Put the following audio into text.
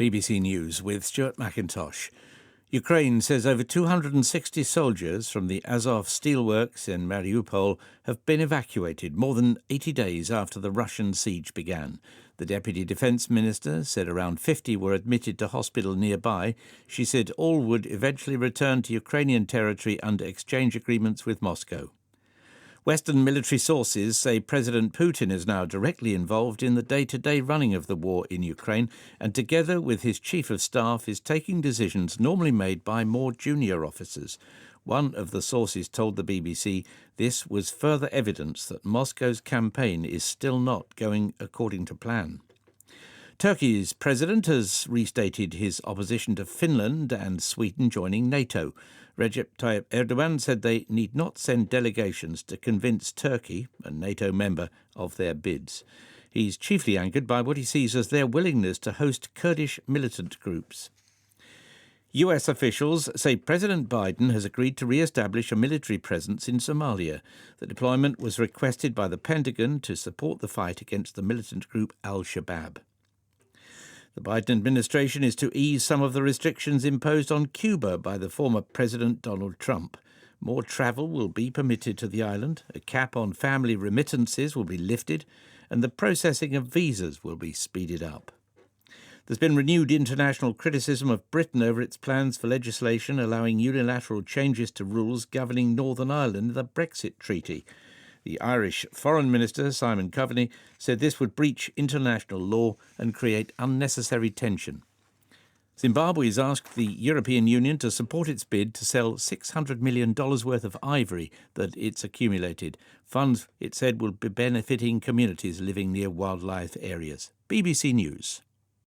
BBC News with Stuart McIntosh. Ukraine says over 260 soldiers from the Azov steelworks in Mariupol have been evacuated more than 80 days after the Russian siege began. The Deputy Defence Minister said around 50 were admitted to hospital nearby. She said all would eventually return to Ukrainian territory under exchange agreements with Moscow. Western military sources say President Putin is now directly involved in the day-to-day running of the war in Ukraine and together with his chief of staff is taking decisions normally made by more junior officers. One of the sources told the BBC this was further evidence that Moscow's campaign is still not going according to plan. Turkey's president has restated his opposition to Finland and Sweden joining NATO. Recep Tayyip Erdogan said they need not send delegations to convince Turkey, a NATO member, of their bids. He's chiefly anchored by what he sees as their willingness to host Kurdish militant groups. US officials say President Biden has agreed to re-establish a military presence in Somalia. The deployment was requested by the Pentagon to support the fight against the militant group Al-Shabaab. The Biden administration is to ease some of the restrictions imposed on Cuba by the former President Donald Trump. More travel will be permitted to the island, a cap on family remittances will be lifted, and the processing of visas will be speeded up. There's been renewed international criticism of Britain over its plans for legislation allowing unilateral changes to rules governing Northern Ireland in the Brexit Treaty. The Irish Foreign Minister, Simon Coveney, said this would breach international law and create unnecessary tension. Zimbabwe has asked the European Union to support its bid to sell $600 million worth of ivory that it's accumulated. Funds, it said, will be benefiting communities living near wildlife areas. BBC News.